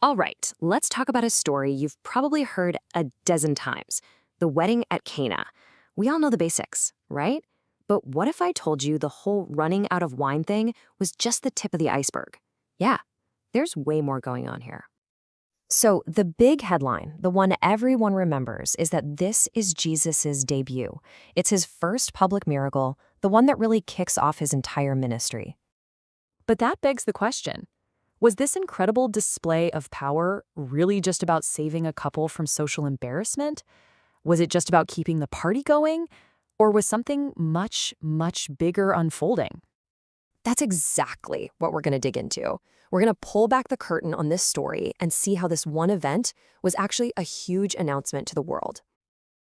All right, let's talk about a story you've probably heard a dozen times. The wedding at Cana. We all know the basics, right? But what if I told you the whole running out of wine thing was just the tip of the iceberg? Yeah, there's way more going on here. So the big headline, the one everyone remembers, is that this is Jesus's debut. It's his first public miracle, the one that really kicks off his entire ministry. But that begs the question, was this incredible display of power really just about saving a couple from social embarrassment? Was it just about keeping the party going? Or was something much, much bigger unfolding? That's exactly what we're going to dig into. We're going to pull back the curtain on this story and see how this one event was actually a huge announcement to the world.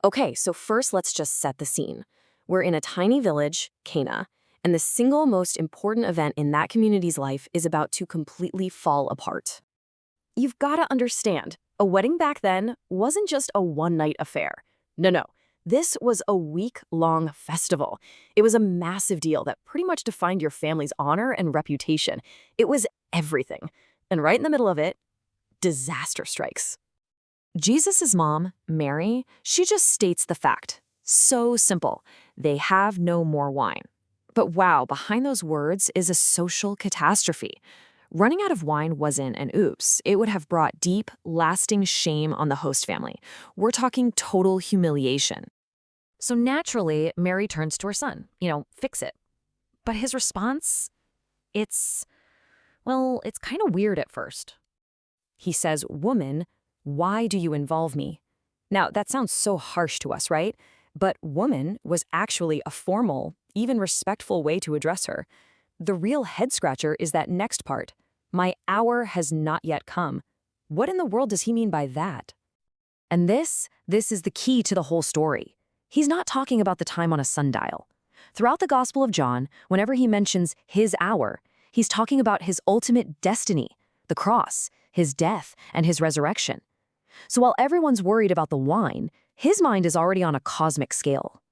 Okay, so first let's just set the scene. We're in a tiny village, Cana, and the single most important event in that community's life is about to completely fall apart. You've got to understand, a wedding back then wasn't just a one-night affair. No. This was a week-long festival. It was a massive deal that pretty much defined your family's honor and reputation. It was everything. And right in the middle of it, disaster strikes. Jesus' mom, Mary, she just states the fact. So simple. They have no more wine. But wow, behind those words is a social catastrophe. Running out of wine wasn't an oops. It would have brought deep, lasting shame on the host family. We're talking total humiliation. So naturally, Mary turns to her son, fix it. But his response, it's kind of weird at first. He says, "Woman, why do you involve me?" Now, that sounds so harsh to us, right? But woman was actually a formal, even respectful way to address her. The real head-scratcher is that next part. My hour has not yet come. What in the world does he mean by that? And this is the key to the whole story. He's not talking about the time on a sundial. Throughout the Gospel of John, whenever he mentions his hour, he's talking about his ultimate destiny, the cross, his death, and his resurrection. So while everyone's worried about the wine, his mind is already on a cosmic scale.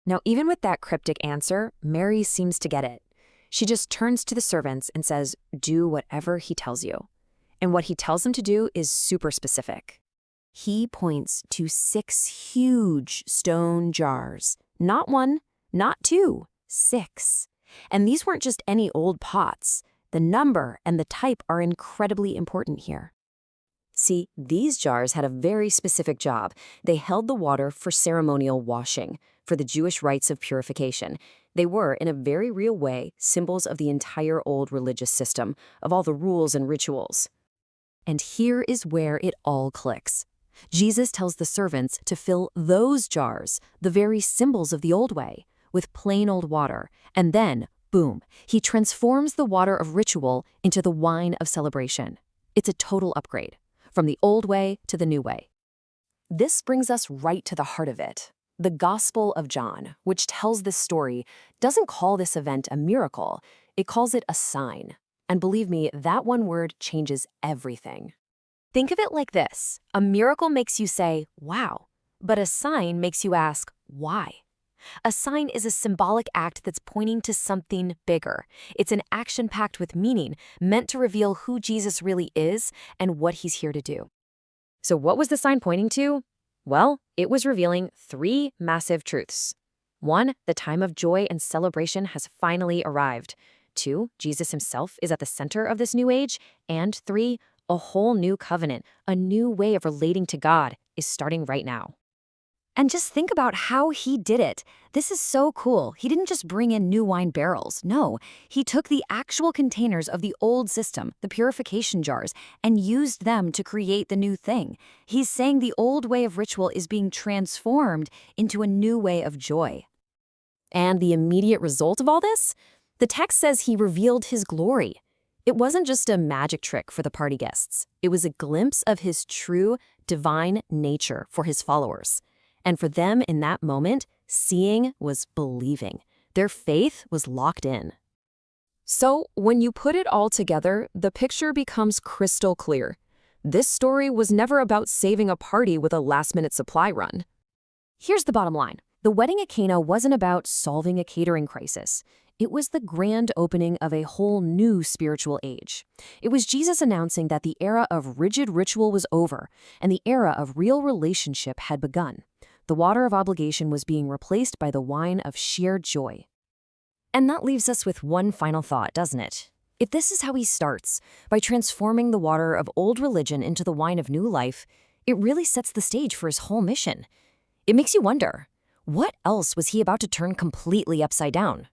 Now, even with that cryptic answer, Mary seems to get it. She just turns to the servants and says, "Do whatever he tells you." And what he tells them to do is super specific. He points to 6 huge stone jars. Not 1, not 2, 6. And these weren't just any old pots. The number and the type are incredibly important here. See, these jars had a very specific job. They held the water for ceremonial washing, for the Jewish rites of purification. They were, in a very real way, symbols of the entire old religious system, of all the rules and rituals. And here is where it all clicks. Jesus tells the servants to fill those jars, the very symbols of the old way, with plain old water, and then, boom, he transforms the water of ritual into the wine of celebration. It's a total upgrade, from the old way to the new way. This brings us right to the heart of it. The Gospel of John, which tells this story, doesn't call this event a miracle. It calls it a sign. And believe me, that one word changes everything. Think of it like this. A miracle makes you say, wow, but a sign makes you ask, why? A sign is a symbolic act that's pointing to something bigger. It's an action packed with meaning, meant to reveal who Jesus really is and what he's here to do. So what was the sign pointing to? Well, it was revealing 3 massive truths. 1, the time of joy and celebration has finally arrived. 2, Jesus himself is at the center of this new age. And 3, a whole new covenant, a new way of relating to God is starting right now. And just think about how he did it. This is so cool. He didn't just bring in new wine barrels. No, he took the actual containers of the old system, the purification jars, and used them to create the new thing. He's saying the old way of ritual is being transformed into a new way of joy. And the immediate result of all this? The text says he revealed his glory. It wasn't just a magic trick for the party guests. It was a glimpse of his true, divine nature for his followers. And for them in that moment, seeing was believing. Their faith was locked in. So when you put it all together, the picture becomes crystal clear. This story was never about saving a party with a last-minute supply run. Here's the bottom line. The wedding at Cana wasn't about solving a catering crisis. It was the grand opening of a whole new spiritual age. It was Jesus announcing that the era of rigid ritual was over and the era of real relationship had begun. The water of obligation was being replaced by the wine of sheer joy. And that leaves us with one final thought, doesn't it? If this is how he starts, by transforming the water of old religion into the wine of new life, it really sets the stage for his whole mission. It makes you wonder, what else was he about to turn completely upside down?